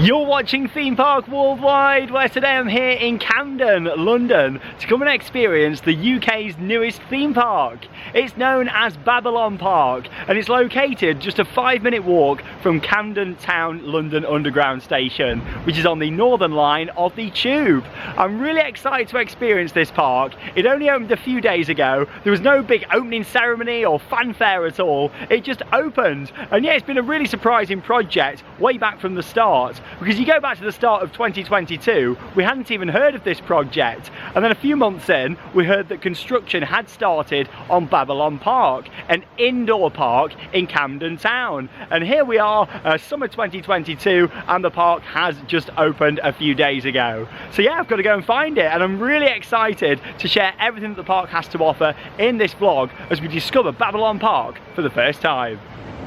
You're watching Theme Park Worldwide, where today I'm here in Camden, London, to come and experience the UK's newest theme park. It's known as Babylon Park, and it's located just a 5-minute walk from Camden Town London Underground station, which is on the northern line of the Tube. I'm really excited to experience this park. It only opened a few days ago. There was no big opening ceremony or fanfare at all. It just opened, and yeah, it's been a really surprising project way back from the start. Because you go back to the start of 2022, we hadn't even heard of this project, and then a few months in we heard that construction had started on Babylon Park, an indoor park in Camden Town, and here we are, summer 2022, and the park has just opened a few days ago. So yeah, I've got to go and find it, and I'm really excited to share everything that the park has to offer in this vlog as we discover Babylon Park for the first time.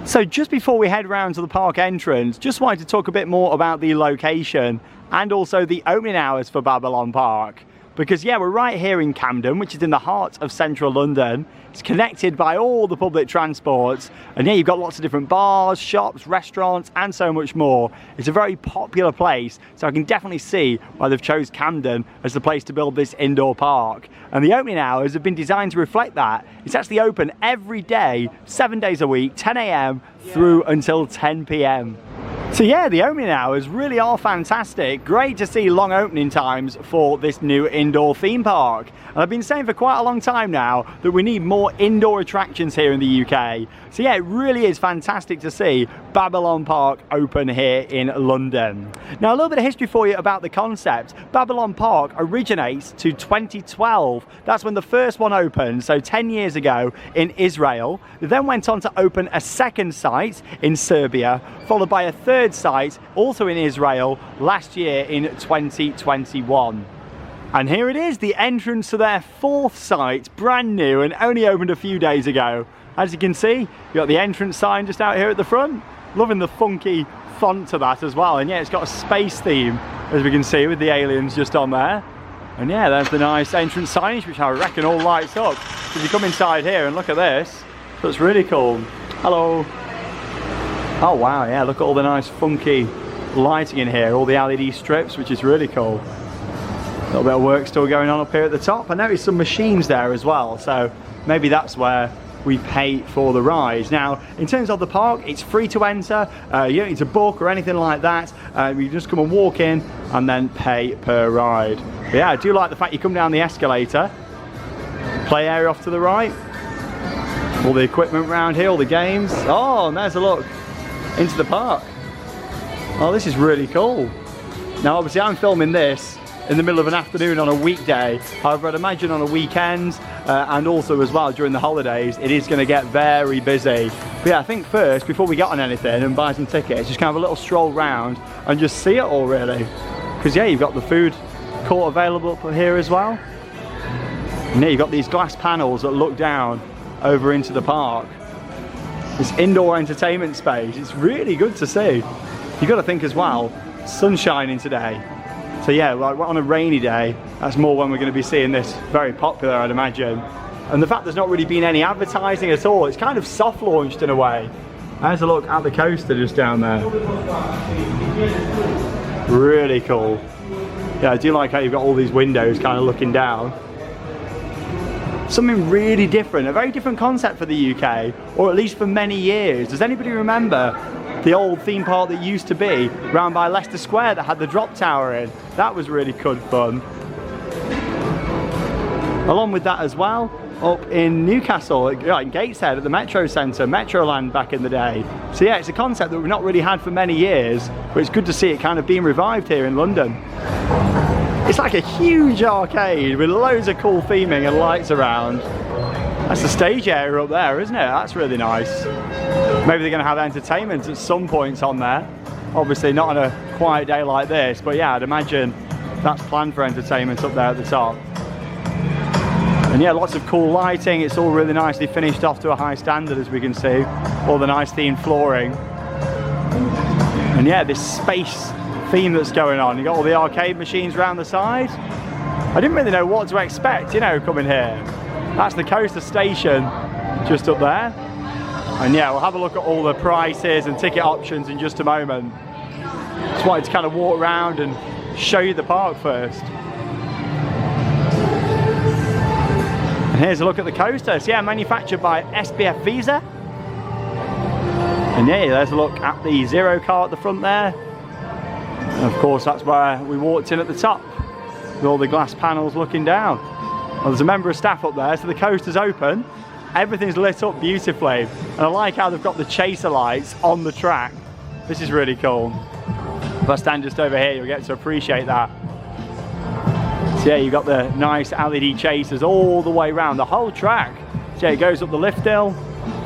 So just before we head round to the park entrance, just wanted to talk a bit more about the location and also the opening hours for Babylon Park. Because yeah, we're right here in Camden, which is in the heart of central London. It's connected by all the public transports, and yeah, you've got lots of different bars, shops, restaurants, and so much more. It's a very popular place, so I can definitely see why they've chose Camden as the place to build this indoor park. And the opening hours have been designed to reflect that. It's actually open every day, 7 days a week, 10 AM through until 10 PM. So yeah, the opening hours really are fantastic. Great to see long opening times for this new indoor theme park. And I've been saying for quite a long time now that we need more indoor attractions here in the UK. So yeah, it really is fantastic to see Babylon Park open here in London. Now, a little bit of history for you about the concept. Babylon Park originates to 2012. That's when the first one opened, so 10 years ago in Israel. They then went on to open a second site in Serbia, followed by a third site also in Israel last year in 2021. And here it is, the entrance to their fourth site, brand new and only opened a few days ago. As you can see, you've got the entrance sign just out here at the front. Loving the funky font to that as well. And yeah, it's got a space theme, as we can see, with the aliens just on there. And yeah, there's the nice entrance signage, which I reckon all lights up. So if you come inside here and look at this, that's really cool. Hello. Oh wow, yeah, look at all the nice funky lighting in here, all the LED strips, which is really cool. A little bit of work still going on up here at the top. I noticed some machines there as well, so maybe that's where we pay for the rides. Now, in terms of the park, it's free to enter. You don't need to book or anything like that. You just come and walk in and then pay per ride. But yeah, I do like the fact you come down the escalator. Play area off to the right. All the equipment around here, all the games. Oh, and there's a look into the park. Oh, this is really cool. Now, obviously, I'm filming this in the middle of an afternoon on a weekday. However, I'd imagine on a weekend and also as well during the holidays, it is going to get very busy. But yeah, I think first, before we get on anything and buy some tickets, just kind of a little stroll round and just see it all really. Because yeah, you've got the food court available up here as well. And yeah, you've got these glass panels that look down over into the park. This indoor entertainment space, it's really good to see. You've got to think as well, sun's shining today. So yeah, like on a rainy day, that's more when we're going to be seeing this very popular, I'd imagine. And the fact there's not really been any advertising at all, it's kind of soft launched in a way. There's a look at the coaster just down there. Really cool. Yeah, I do like how you've got all these windows kind of looking down. Something really different, a very different concept for the UK, or at least for many years. Does anybody remember the old theme park that used to be round by Leicester Square that had the drop tower in? That was really good fun. Along with that as well, up in Newcastle, like Gateshead at the Metro Centre, Metroland back in the day. So yeah, it's a concept that we've not really had for many years, but it's good to see it kind of being revived here in London. It's like a huge arcade with loads of cool theming and lights around. That's the stage area up there, isn't it? That's really nice. Maybe they're going to have entertainment at some points on there. Obviously not on a quiet day like this, but yeah, I'd imagine that's planned for entertainment up there at the top. And yeah, lots of cool lighting. It's all really nicely finished off to a high standard, as we can see. All the nice themed flooring. And yeah, this space theme that's going on. You got all the arcade machines around the side. I didn't really know what to expect, you know, coming here. That's the coaster station just up there. And yeah, we'll have a look at all the prices and ticket options in just a moment. It's Just wanted to kind of walk around and show you the park first. And here's a look at the coaster. So yeah, manufactured by SBF Visa. And yeah, there's a look at the Zero car at the front there. And of course, that's where we walked in at the top, with all the glass panels looking down. Well, there's a member of staff up there, so the coaster's open. Everything's lit up beautifully. And I like how they've got the chaser lights on the track. This is really cool. If I stand just over here, you'll get to appreciate that. So yeah, you've got the nice LED chasers all the way around the whole track. So yeah, it goes up the lift hill,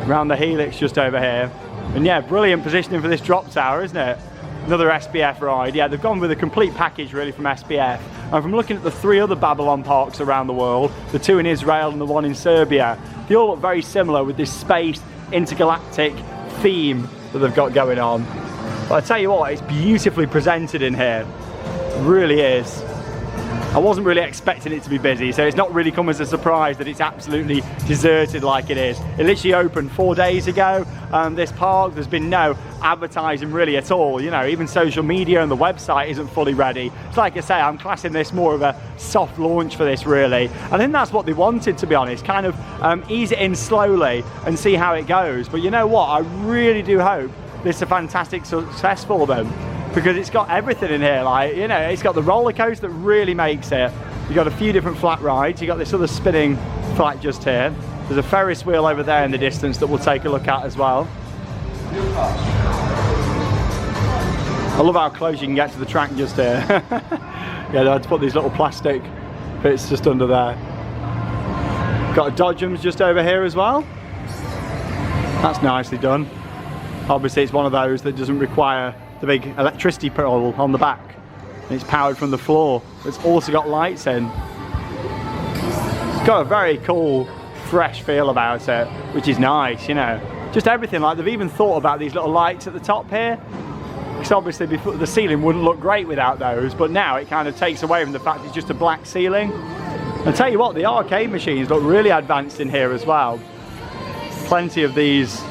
around the helix just over here. And yeah, brilliant positioning for this drop tower, isn't it? Another SBF ride. Yeah, they've gone with a complete package really from SBF. And from looking at the 3 other Babylon parks around the world, the 2 in Israel and the 1 in Serbia, they all look very similar with this space intergalactic theme that they've got going on. But I tell you what, it's beautifully presented in here. It really is. I wasn't really expecting it to be busy, so it's not really come as a surprise that it's absolutely deserted like it is. It literally opened 4 days ago, this park. There's been no advertising really at all, you know, even social media and the website isn't fully ready. So like I say, I'm classing this more of a soft launch for this really. I think that's what they wanted, to be honest, kind of ease it in slowly and see how it goes. But you know what, I really do hope this is a fantastic success for them, because it's got everything in here. Like, you know, it's got the roller coaster that really makes it. You've got a few different flat rides. You've got this other spinning flat just here. There's a Ferris wheel over there in the distance that we'll take a look at as well. I love how close you can get to the track just here. Yeah, they had to put these little plastic bits just under there. Got a Dodgems just over here as well. That's nicely done. Obviously it's one of those that doesn't require the big electricity pole on the back. It's powered from the floor. It's also got lights in. It's got a very cool, fresh feel about it, which is nice, you know. Just everything, like they've even thought about these little lights at the top here. Because obviously before, the ceiling wouldn't look great without those, but now it kind of takes away from the fact it's just a black ceiling. And tell you what, the arcade machines look really advanced in here as well. Plenty of these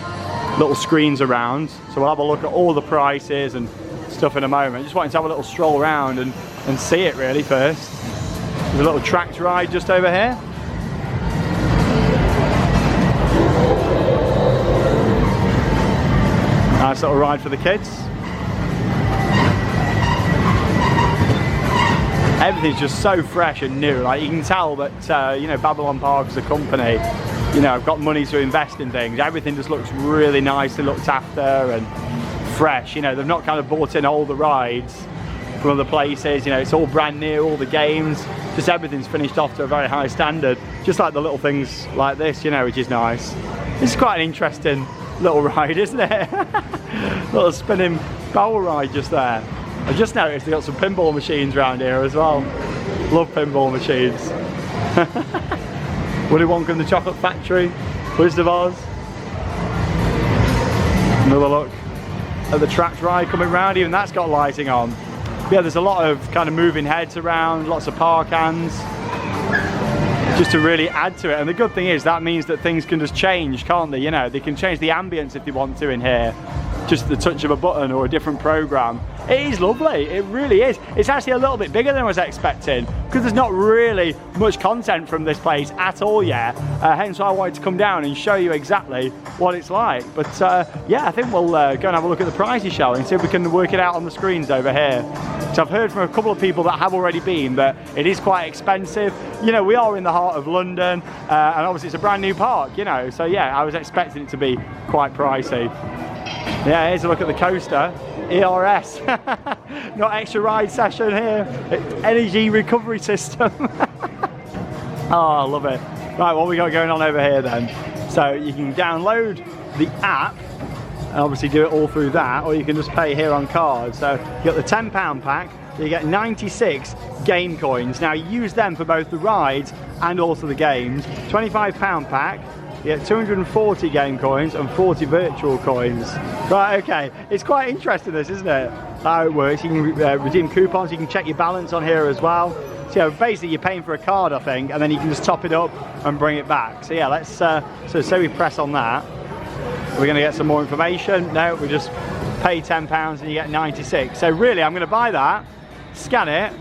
little screens around, so we'll have a look at all the prices and stuff in a moment. Just wanted to have a little stroll around and see it really first. There's a little tracked ride just over here. Nice little ride for the kids. Everything's just so fresh and new. Like, you can tell that you know, Babylon Park as a company, you know, I've got money to invest in things. Everything just looks really nicely looked after and fresh. You know, they've not kind of bought in all the rides from other places. You know, it's all brand new, all the games, just everything's finished off to a very high standard. Just like the little things like this, you know, which is nice. It's quite an interesting little ride, isn't it? Little spinning barrel ride just there. I just noticed they've got some pinball machines around here as well. Love pinball machines. Willy Wonka and the Chocolate Factory, Wizard of Oz. Another look at the tracked ride coming round, even that's got lighting on. But yeah, there's a lot of kind of moving heads around, lots of park hands, just to really add to it. And the good thing is that means that things can just change, can't they? You know, they can change the ambience if they want to in here, just the touch of a button or a different program. It is lovely, it really is. It's actually a little bit bigger than I was expecting, because there's not really much content from this place at all yet. Hence why I wanted to come down and show you exactly what it's like. But yeah, I think we'll go and have a look at the prices, shall we, and see if we can work it out on the screens over here. So I've heard from a couple of people that have already been that it is quite expensive. You know, we are in the heart of London, and obviously it's a brand new park, you know, so yeah, I was expecting it to be quite pricey. Yeah, here's a look at the coaster. ERS, not extra ride session here, energy recovery system. Oh, I love it. Right, what we got going on over here then? So you can download the app and obviously do it all through that, or you can just pay here on card. So you got the £10 pack, you get 96 game coins. Now you use them for both the rides and also the games. £25 pack, you get 240 game coins and 40 virtual coins. Right, okay, it's quite interesting this, isn't it? How it works. You can redeem coupons, you can check your balance on here as well. So yeah, basically you're paying for a card, I think, and then you can just top it up and bring it back. So yeah, let's, so say we press on that. We're gonna get some more information. No, we just pay £10 and you get 96. So really, I'm going to buy that, scan it,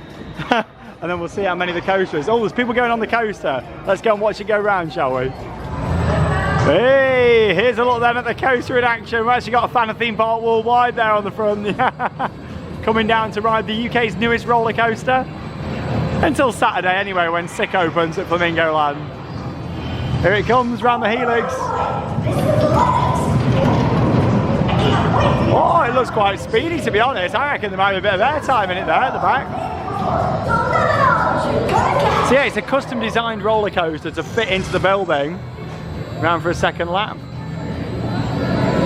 and then we'll see how many the coaster is. Oh, there's people going on the coaster. Let's go and watch it go round, shall we? Hey, here's a look then at the coaster in action. We've actually got a fan of Theme Park Worldwide there on the front. Coming down to ride the UK's newest roller coaster. Until Saturday anyway, when Sick opens at Flamingo Land. Here it comes round the helix. Oh, it looks quite speedy, to be honest. I reckon there might be a bit of airtime in it there at the back. So yeah, it's a custom designed roller coaster to fit into the building. Round for a second lap.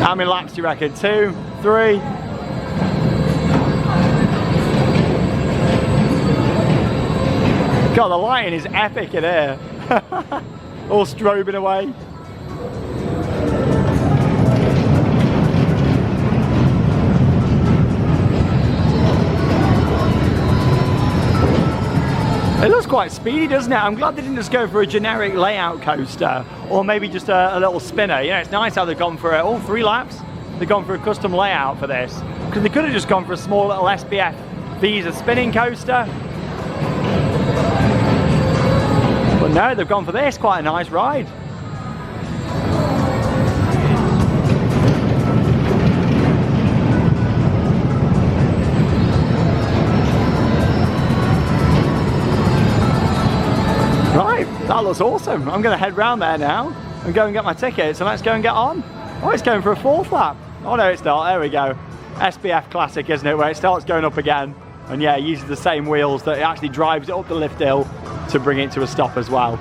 How many laps do you reckon? 2, 3? God, the lighting is epic in here. All strobing away. It looks quite speedy, doesn't it? I'm glad they didn't just go for a generic layout coaster, or maybe just a little spinner. You know, it's nice how they've gone for all 3 laps. They've gone for a custom layout for this, because they could have just gone for a small little SBF Visa spinning coaster. But no, they've gone for this. Quite a nice ride. That looks awesome. I'm going to head round there now and go and get my tickets, and let's go and get on. Oh, it's going for a 4th lap. Oh no, it's not. There we go. SBF classic, isn't it, where it starts going up again, and yeah, it uses the same wheels that it actually drives it up the lift hill to bring it to a stop as well.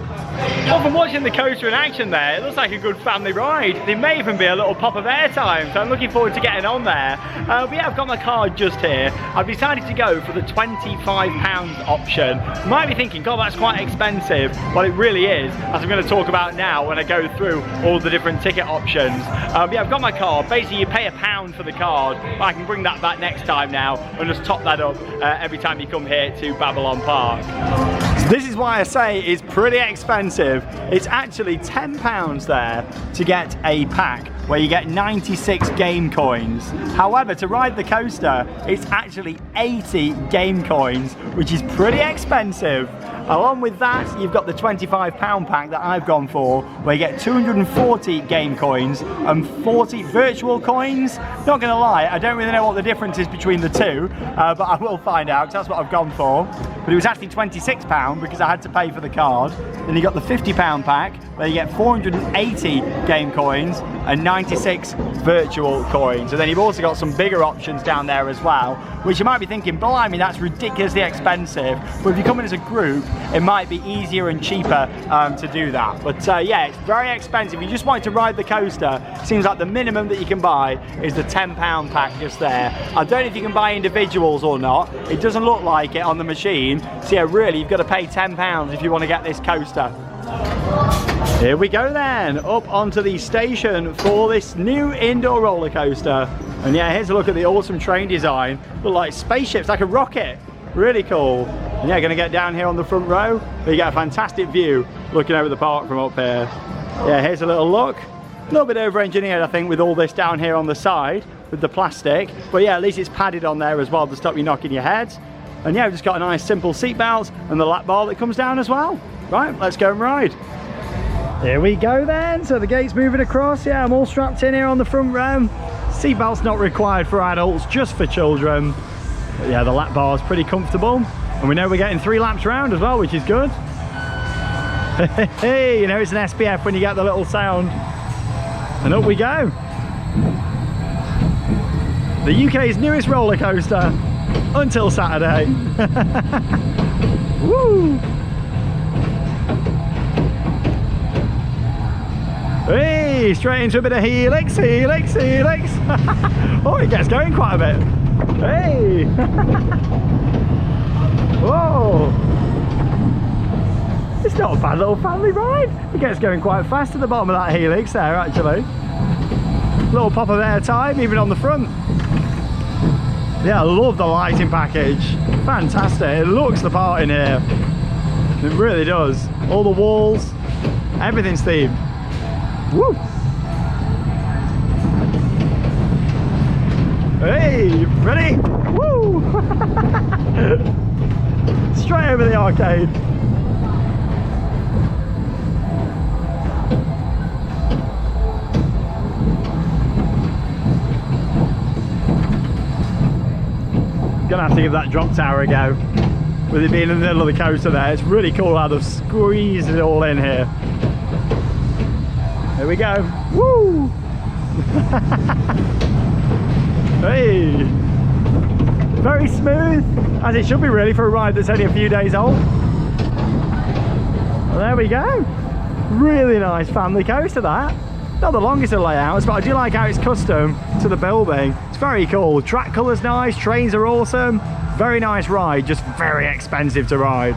Well, from watching the coaster in action there, it looks like a good family ride. There may even be a little pop of airtime, so I'm looking forward to getting on there. But yeah, I've got my card just here. I've decided to go for the £25 option. You might be thinking, God, that's quite expensive. Well, it really is, as I'm going to talk about now when I go through all the different ticket options. Yeah, I've got my card. Basically, you pay £1 for the card. I can bring that back next time now and just top that up every time you come here to Babylon Park. This is why I say it's pretty expensive. It's actually £10 there to get a pack where you get 96 game coins. However, to ride the coaster, it's actually 80 game coins, which is pretty expensive. Along with that, you've got the £25 pack that I've gone for, where you get 240 game coins and 40 virtual coins. Not gonna lie, I don't really know what the difference is between the two, but I will find out, because that's what I've gone for. But it was actually £26 because I had to pay for the card. Then you got the £50 pack, where you get 480 game coins and 96 virtual coins. And then you've also got some bigger options down there as well, which you might be thinking, blimey, that's ridiculously expensive. But if you come in as a group, it might be easier and cheaper to do that. But yeah, it's very expensive. If you just want to ride the coaster, it seems like the minimum that you can buy is the £10 pack just there. I don't know if you can buy individuals or not. It doesn't look like it on the machine. So yeah, really, you've got to pay £10 if you want to get this coaster. Here we go then, up onto the station for this new indoor roller coaster. And yeah, here's a look at the awesome train design. Look like spaceships, like a rocket. Really cool. And yeah, gonna get down here on the front row, but you get a fantastic view looking over the park from up here. Yeah, here's a little look. A little bit over-engineered, I think, with all this down here on the side with the plastic. But yeah, at least it's padded on there as well to stop you knocking your head. And yeah, we've just got a nice simple seat belt and the lap bar that comes down as well. Right, let's go and ride. Here we go then, so the gate's moving across. Yeah, I'm all strapped in here on the front row. Seatbelt's not required for adults, just for children. But yeah, the lap bar's pretty comfortable. And we know we're getting 3 laps round as well, which is good. Hey, you know it's an SPF when you get the little sound. And up we go. The UK's newest roller coaster until Saturday. Woo! Hey, straight into a bit of helix, helix, helix. Oh, it gets going quite a bit. Hey. Whoa. It's not a bad little family ride. It gets going quite fast at the bottom of that helix there, actually. Little pop of air time, even on the front. Yeah, I love the lighting package. Fantastic. It looks the part in here. It really does. All the walls, everything's themed. Woo! Hey, ready? Woo! Straight over the arcade. Gonna have to give that drop tower a go. With it being in the middle of the coaster there, it's really cool how they've squeezed it all in here. Here we go. Woo! Hey! Very smooth, as it should be really for a ride that's only a few days old. Well, there we go. Really nice family coaster that. Not the longest of layouts, but I do like how it's custom to the building. It's very cool. Track colour's nice, trains are awesome. Very nice ride, just very expensive to ride.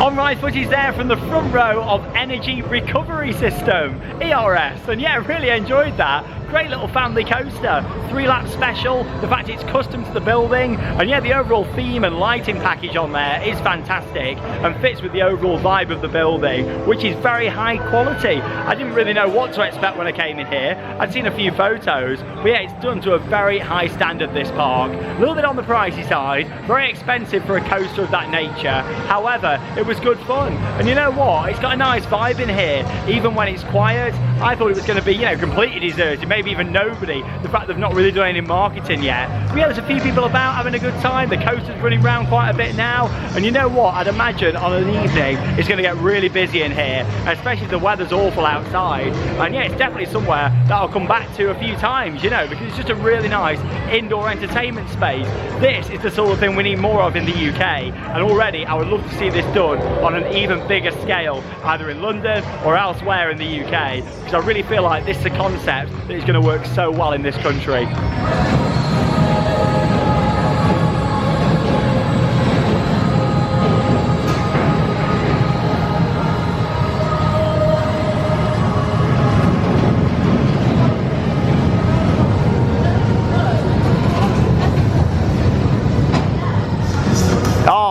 On-ride footage there from the front row of Energy Recovery System, ERS, and yeah, really enjoyed that. Great little family coaster, 3-lap special, the fact it's custom to the building, and yeah, the overall theme and lighting package on there is fantastic and fits with the overall vibe of the building, which is very high quality. I didn't really know what to expect when I came in here. I'd seen a few photos, but yeah, it's done to a very high standard, this park. A little bit on the pricey side, very expensive for a coaster of that nature. However, it was good fun, and you know what? It's got a nice vibe in here, even when it's quiet. I thought it was going to be, you know, completely deserted, maybe even nobody. The fact they've not really done any marketing yet. But yeah, there's a few people about having a good time. The coaster's running around quite a bit now, and you know what? I'd imagine on an evening it's going to get really busy in here, especially if the weather's awful outside. And yeah, it's definitely somewhere that I'll come back to a few times, you know, because it's just a really nice indoor entertainment space. This is the sort of thing we need more of in the UK, and already I would love to see this done on an even bigger scale, either in London or elsewhere in the UK, because I really feel like this is a concept that is going to work so well in this country.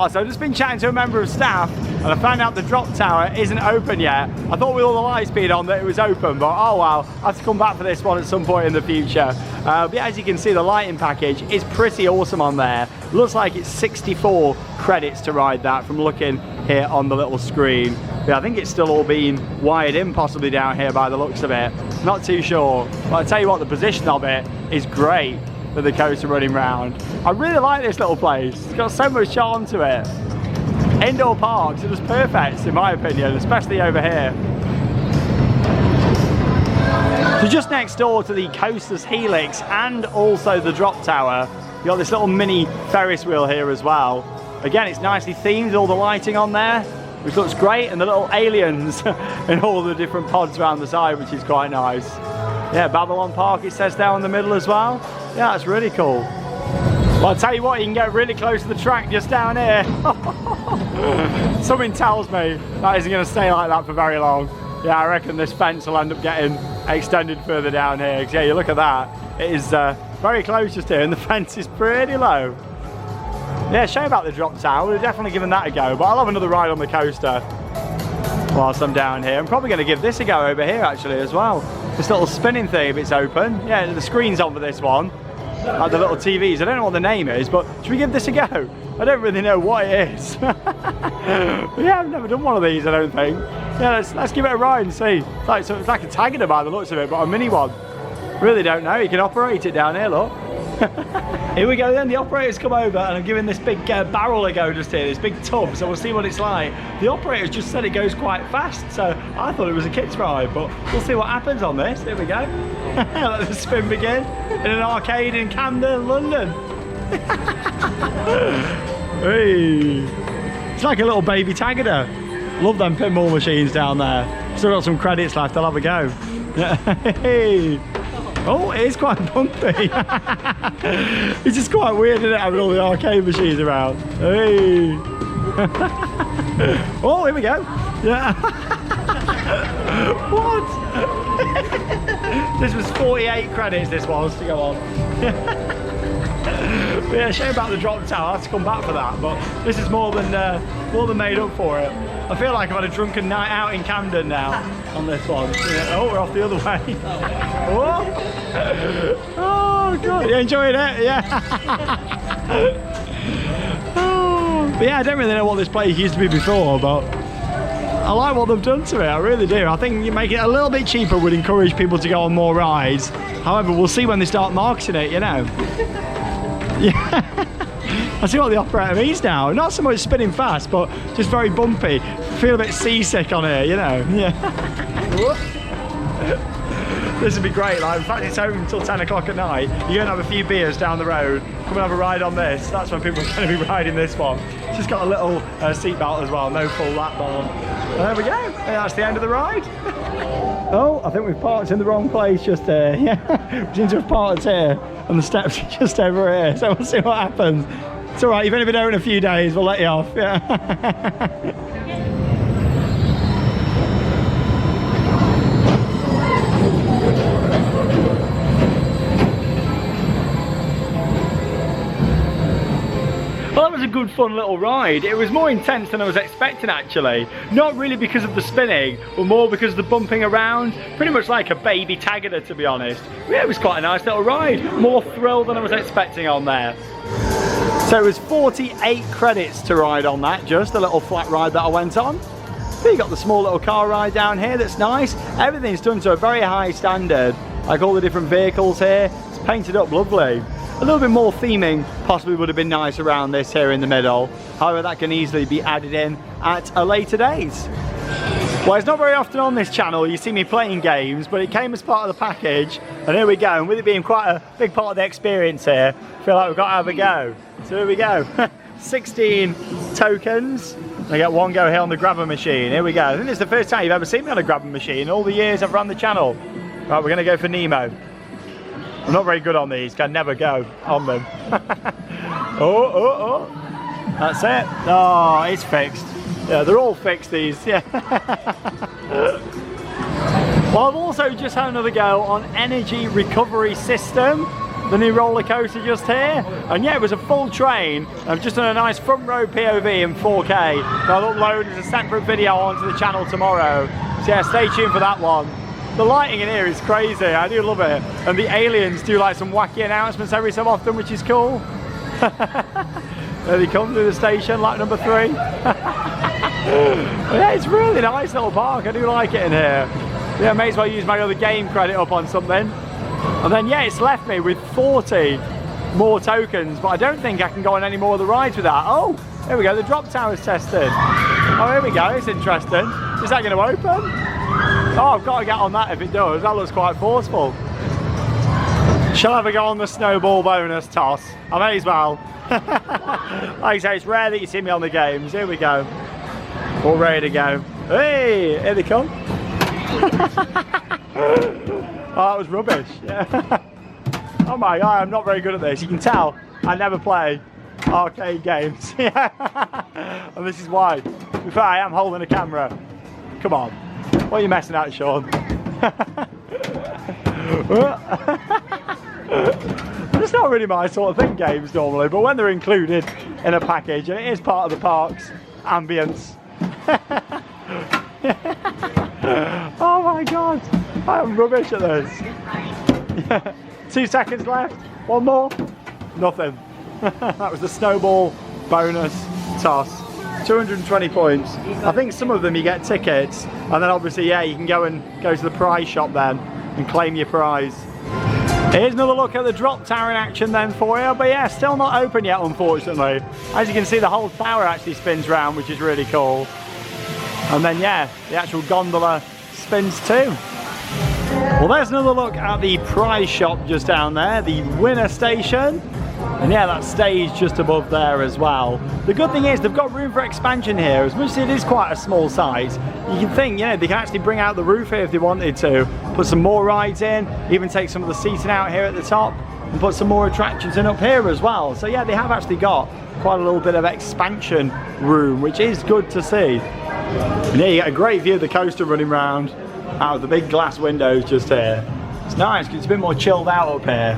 So I've just been chatting to a member of staff and I found out the drop tower isn't open yet. I thought with all the lights being on that it was open, but oh well, I have to come back for this one at some point in the future. But yeah, as you can see, the lighting package is pretty awesome on there. Looks like it's 64 credits to ride that from looking here on the little screen. Yeah, I think it's still all being wired in possibly down here by the looks of it. Not too sure, but I tell you what, the position of it is great with the coaster running round. I really like this little place. It's got so much charm to it. Indoor parks are just perfect in my opinion, especially over here. So just next door to the coaster's helix and also the drop tower, you got this little mini Ferris wheel here as well. Again, it's nicely themed, all the lighting on there, which looks great, and the little aliens in all the different pods around the side, which is quite nice. Yeah, Babylon Park it says down in the middle as well. Yeah, that's really cool. Well, I'll tell you what, you can get really close to the track just down here. Something tells me that isn't going to stay like that for very long. Yeah, I reckon this fence will end up getting extended further down here. Because yeah, you look at that, it is very close just here, and the fence is pretty low. Yeah, shame about the drop tower. We're definitely giving that a go, but I'll have another ride on the coaster whilst I'm down here. I'm probably going to give this a go over here actually as well. This little spinning thing, if it's open. Yeah, the screen's on for this one. Like the little TVs. I don't know what the name is, but should we give this a go? I don't really know what it is. Yeah, I've never done one of these, I don't think. Yeah, let's give it a ride and see. It's like a Tagada by the looks of it, but a mini one. Really don't know. You can operate it down here, look. Here we go then, the operator's come over and I'm giving this big barrel a go just here, this big tub, so we'll see what it's like. The operator's just said it goes quite fast, so I thought it was a kid's ride, but we'll see what happens on this. Here we go. Let the spin begin in an arcade in Camden, London. Hey. It's like a little baby Tagada. Love them pinball machines down there. Still got some credits left, I'll have a go. Hey. Oh, it is quite bumpy. It's just quite weird, isn't it, having all the arcade machines around. Hey. Oh, here we go. Yeah. What? This was 48 credits, this was, to go on. But yeah, shame about the drop tower. I have to come back for that. But this is more than made up for it. I feel like I've had a drunken night out in Camden now on this one. Yeah. Oh, we're off the other way. Oh god, you enjoying it? Yeah. But yeah, I don't really know what this place used to be before, but I like what they've done to it, I really do. I think you make it a little bit cheaper would encourage people to go on more rides. However, we'll see when they start marketing it, you know. Yeah. I see what the operator means now. Not so much spinning fast, but just very bumpy. Feel a bit seasick on here, you know. Yeah. This would be great. Like, in fact, it's open until 10 o'clock at night. You're going to have a few beers down the road. Come and have a ride on this. That's when people are going to be riding this one. It's just got a little seat belt as well. No full lap bar. And there we go. And that's the end of the ride. Oh, I think we've parked in the wrong place just here. Yeah, we seem to have parked here. And the steps are just over here. So we'll see what happens. It's all right. You've only been there in a few days. We'll let you off. Yeah. Well, that was a good fun little ride. It was more intense than I was expecting actually. Not really because of the spinning, but more because of the bumping around. Pretty much like a baby Tagada, to be honest. Yeah, it was quite a nice little ride. More thrill than I was expecting on there. So it was 48 credits to ride on that, just a little flat ride that I went on. But you got the small little car ride down here that's nice. Everything's done to a very high standard. Like all the different vehicles here, it's painted up lovely. A little bit more theming possibly would have been nice around this here in the middle. However, that can easily be added in at a later date. Well, it's not very often on this channel you see me playing games, but it came as part of the package. And here we go. And with it being quite a big part of the experience here, I feel like we've got to have a go. So here we go. 16 tokens. I get one go here on the grabber machine. Here we go. I think it's the first time you've ever seen me on a grabber machine. All the years I've run the channel. Right, we're going to go for Nemo. I'm not very good on these, can never go on them. Oh. That's it. Oh, it's fixed. Yeah, they're all fixed, these. Yeah. Well, I've also just had another go on Energy Recovery System, the new roller coaster just here. And yeah, it was a full train. I've just done a nice front row POV in 4K. I'll upload as a separate video onto the channel tomorrow. So yeah, stay tuned for that one. The lighting in here is crazy, I do love it. And the aliens do like some wacky announcements every so often, which is cool. There they come through the station, lap number 3. Yeah, it's really nice little park, I do like it in here. Yeah, may as well use my other game credit up on something. And then yeah, it's left me with 40 more tokens, but I don't think I can go on any more of the rides with that. Oh, here we go, the drop tower's tested. Oh, here we go, it's interesting. Is that going to open? Oh, I've got to get on that if it does. That looks quite forceful. Shall I have a go on the snowball bonus toss? I may as well. Like I say, it's rare that you see me on the games. Here we go. All ready to go. Hey, here they come. Oh, that was rubbish. Yeah. Oh my god, I'm not very good at this. You can tell I never play arcade games. And this is why. In fact, I am holding a camera. Come on. What are you messing at, Sean? It's not really my sort of thing, games normally, but when they're included in a package and it is part of the park's ambience. Oh my god, I am rubbish at this. 2 seconds left, one more, nothing. That was the snowball bonus toss. 220 points. I think some of them you get tickets, and then obviously yeah, you can go to the prize shop then and claim your prize. Here's another look at the drop tower in action then for you, but yeah, still not open yet unfortunately. As you can see, the whole tower actually spins round, which is really cool. And then yeah, the actual gondola spins too. Well, there's another look at the prize shop just down there, the winner station. And yeah, that stage just above there as well. The good thing is they've got room for expansion here. As much as it is quite a small site, you can think, you know, they can actually bring out the roof here if they wanted to, put some more rides in, even take some of the seating out here at the top and put some more attractions in up here as well. So yeah, they have actually got quite a little bit of expansion room, which is good to see. And here you get a great view of the coaster running round out of the big glass windows just here. It's nice because it's a bit more chilled out up here.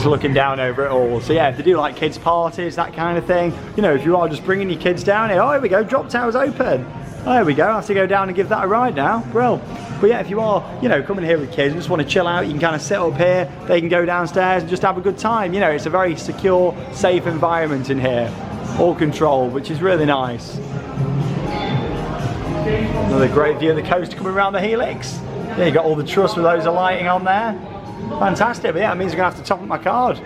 just looking down over it all. So yeah, if they do like kids parties, that kind of thing, you know, if you are just bringing your kids down here, oh, here we go, drop tower's open. Oh, there we go, I have to go down and give that a ride now. Well, but yeah, if you are, you know, coming here with kids and just want to chill out, you can kind of sit up here, they can go downstairs and just have a good time. You know, it's a very secure, safe environment in here, all controlled, which is really nice. Another great view of the coast coming around the helix. Yeah, you got all the truss with those lighting on there. Fantastic, but yeah, it means I'm gonna have to top up my card.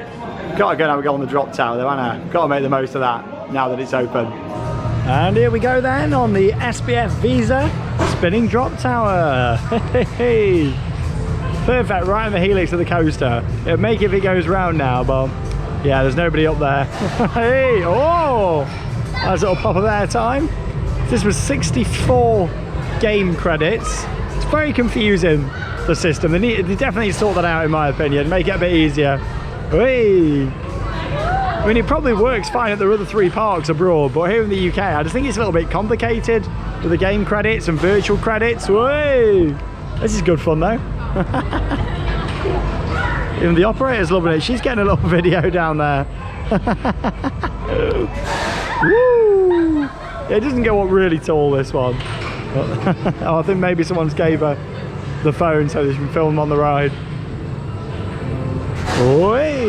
Gotta go and have a go on the drop tower though, haven't I? Gotta make the most of that now that it's open. And here we go then on the SBF Visa spinning drop tower. Perfect, right on the helix of the coaster. It'll make it if it goes round now, but yeah, there's nobody up there. Hey, oh, nice little pop of air time. This was 64 game credits. It's very confusing, the system. They definitely sort that out in my opinion, make it a bit easier. Hey. I mean, it probably works fine at the other 3 parks abroad, but here in the UK, I just think it's a little bit complicated with the game credits and virtual credits. Whey! This is good fun though. Even the operator's loving it. She's getting a little video down there. Woo! Yeah, it doesn't go up really tall, this one. Oh, I think maybe someone's gave her the phone so they can film on the ride. Whey!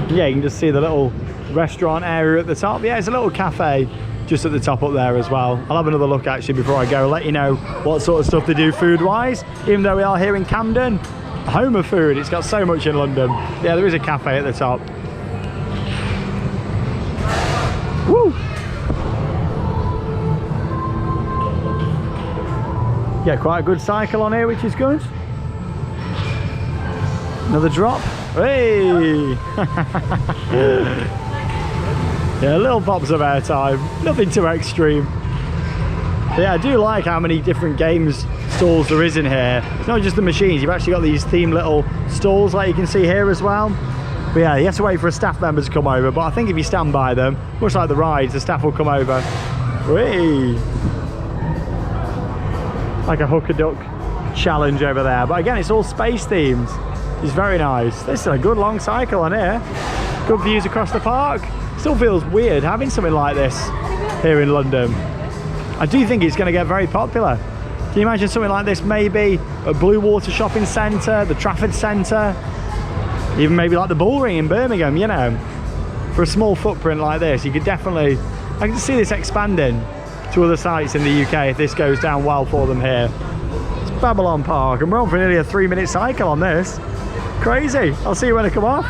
Yeah, you can just see the little restaurant area at the top. Yeah, it's a little cafe just at the top up there as well. I'll have another look actually before I go, let you know what sort of stuff they do food wise. Even though we are here in Camden, home of food, it's got so much in London. Yeah, there is a cafe at the top. Woo! Yeah, quite a good cycle on here, which is good. Another drop. Hey! Yeah, little pops of air time, nothing too extreme. But yeah, I do like how many different games stalls there is in here. It's not just the machines, you've actually got these themed little stalls like you can see here as well. But yeah, you have to wait for a staff member to come over, but I think if you stand by them, much like the rides, the staff will come over. Hey! Like a hook a duck challenge over there. But again, it's all space themed. It's very nice. This is a good long cycle on here. Good views across the park. Still feels weird having something like this here in London. I do think it's going to get very popular. Can you imagine something like this maybe at Blue Water Shopping Centre, the Trafford Centre, even maybe like the Bullring in Birmingham, you know. For a small footprint like this, you could definitely, I can see this expanding to other sites in the UK if this goes down well for them here. It's Babylon Park and we're on for nearly a 3-minute cycle on this. Crazy. I'll see you when I come off.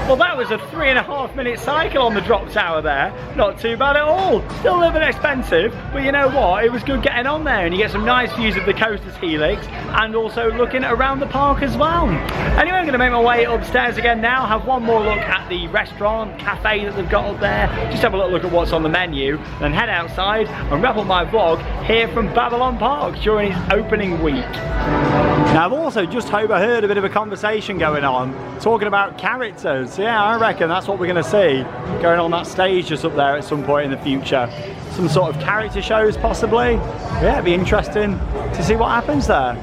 Well, that was a 3.5-minute cycle on the drop tower there. Not too bad at all. Still a little bit expensive, but you know what? It was good getting on there and you get some nice views of the coaster's helix and also looking around the park as well. Anyway, I'm going to make my way upstairs again now, have one more look at the restaurant, cafe that they've got up there, just have a little look at what's on the menu, then head outside and wrap up my vlog here from Babylon Park during its opening week. Now, I've also just overheard a bit of a conversation going on, talking about characters. Yeah, I reckon that's what we're going to see going on that stage just up there at some point in the future. Some sort of character shows, possibly. Yeah, it'd be interesting to see what happens there.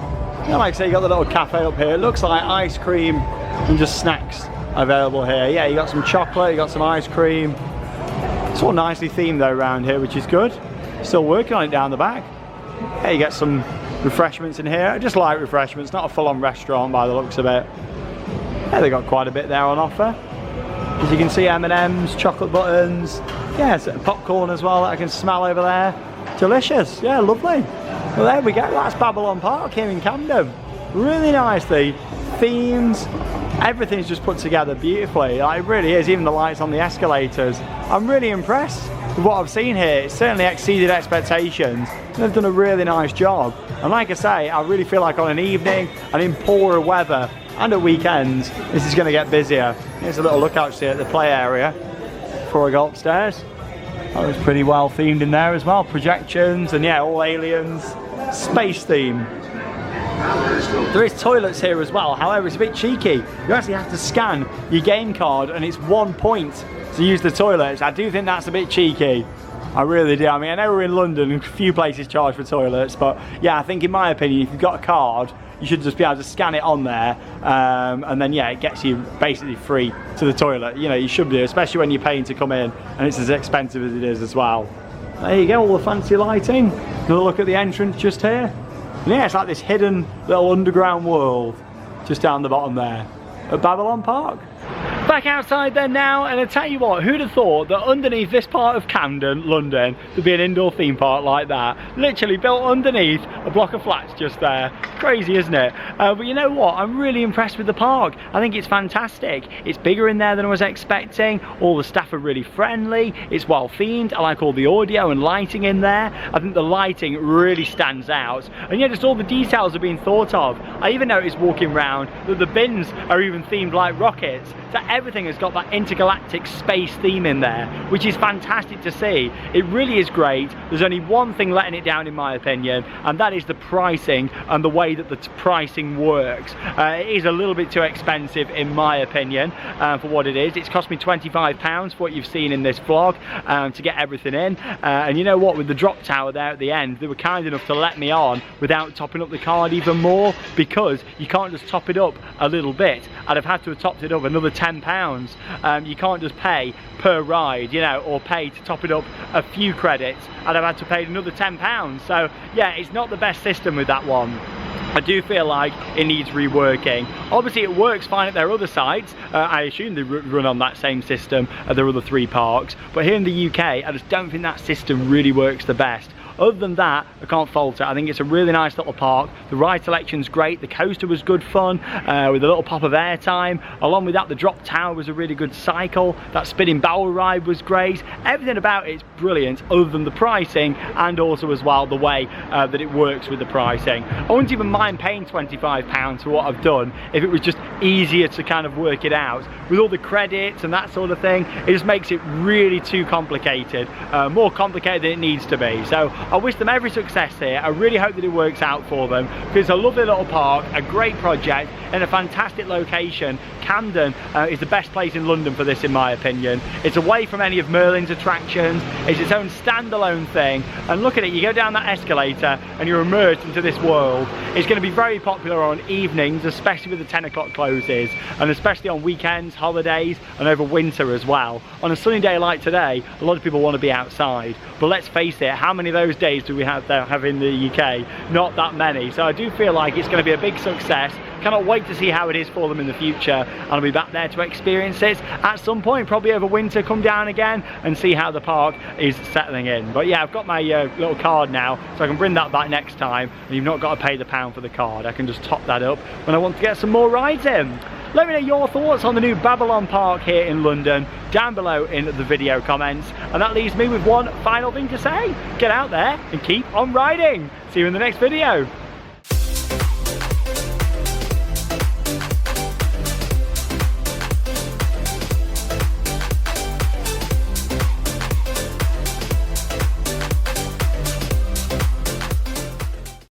Yeah, like I say, you got the little cafe up here. It looks like ice cream and just snacks available here. Yeah, you got some chocolate, you got some ice cream. It's all nicely themed though around here, which is good. Still working on it down the back. Yeah, you get some refreshments in here. Just light refreshments, not a full-on restaurant by the looks of it. Yeah, they got quite a bit there on offer. As you can see, M&Ms, chocolate buttons, yeah, popcorn as well that I can smell over there. Delicious, yeah, lovely. Well, there we go, that's Babylon Park here in Camden. Really nicely themed, everything's just put together beautifully. Like, it really is, even the lights on the escalators. I'm really impressed with what I've seen here. It's certainly exceeded expectations. They've done a really nice job. And like I say, I really feel like on an evening and in poorer weather and at weekends, this is going to get busier. Here's a little look actually at the play area before I go upstairs. That was pretty well themed in there as well. Projections and yeah, all aliens, space theme. There is toilets here as well, however it's a bit cheeky. You actually have to scan your game card and it's 1 point to use the toilets. I do think that's a bit cheeky. I really do. I mean, I know we're in London and a few places charge for toilets, but yeah, I think in my opinion, if you've got a card, you should just be able to scan it on there, and then yeah, it gets you basically free to the toilet. You know, you should do, especially when you're paying to come in and it's as expensive as it is as well. There you go, all the fancy lighting. Another look at the entrance just here. And yeah, it's like this hidden little underground world just down the bottom there at Babylon Park. Back outside then now, and I tell you what, who'd have thought that underneath this part of Camden, London, there'd be an indoor theme park like that, literally built underneath a block of flats just there. Crazy, isn't it? But you know what, I'm really impressed with the park. I think it's fantastic. It's bigger in there than I was expecting. All the staff are really friendly. It's well themed. I like all the audio and lighting in there. I think the lighting really stands out, and yeah, just all the details are being thought of. I even noticed walking around that the bins are even themed like rockets. So everything has got that intergalactic space theme in there, which is fantastic to see. It really is great. There's only one thing letting it down in my opinion, and that is the pricing and the way that the pricing works. It is a little bit too expensive in my opinion for what it is. It's cost me £25 for what you've seen in this vlog to get everything in, and you know what, with the drop tower there at the end, they were kind enough to let me on without topping up the card even more, because you can't just top it up a little bit. I'd have had to have topped it up another £10. You can't just pay per ride, you know, or pay to top it up a few credits. I'd have had to pay another £10. So yeah, it's not the best system with that one. I do feel like it needs reworking. Obviously it works fine at their other sites. I assume they run on that same system at their other 3 parks, but here in the UK I just don't think that system really works the best. Other than that, I can't fault it. I think it's a really nice little park. The ride selection's great. The coaster was good fun with a little pop of airtime. Along with that, the drop tower was a really good cycle. That spinning barrel ride was great. Everything about it's brilliant, other than the pricing, and also as well the way that it works with the pricing. I wouldn't even mind paying £25 for what I've done if it was just easier to kind of work it out. With all the credits and that sort of thing, it just makes it really too complicated, more complicated than it needs to be. So I wish them every success here. I really hope that it works out for them, because it's a lovely little park, a great project, and a fantastic location. Camden is the best place in London for this in my opinion. It's away from any of Merlin's attractions. It's its own standalone thing, and look at it, you go down that escalator and you're immersed into this world. It's going to be very popular on evenings, especially with the 10 o'clock closes, and especially on weekends, holidays, and over winter as well. On a sunny day like today, a lot of people want to be outside, but let's face it, how many of those days do we have in the UK? Not that many. So I do feel like it's going to be a big success. Cannot wait to see how it is for them in the future, and I'll be back there to experience it at some point, probably over winter, come down again and see how the park is settling in. But yeah, I've got my little card now, so I can bring that back next time, and you've not got to pay the £1 for the card. I can just top that up when I want to get some more rides in. Let me know your thoughts on the new Babylon Park here in London down below in the video comments, and that leaves me with one final thing to say: get out there and keep on riding. See you in the next video.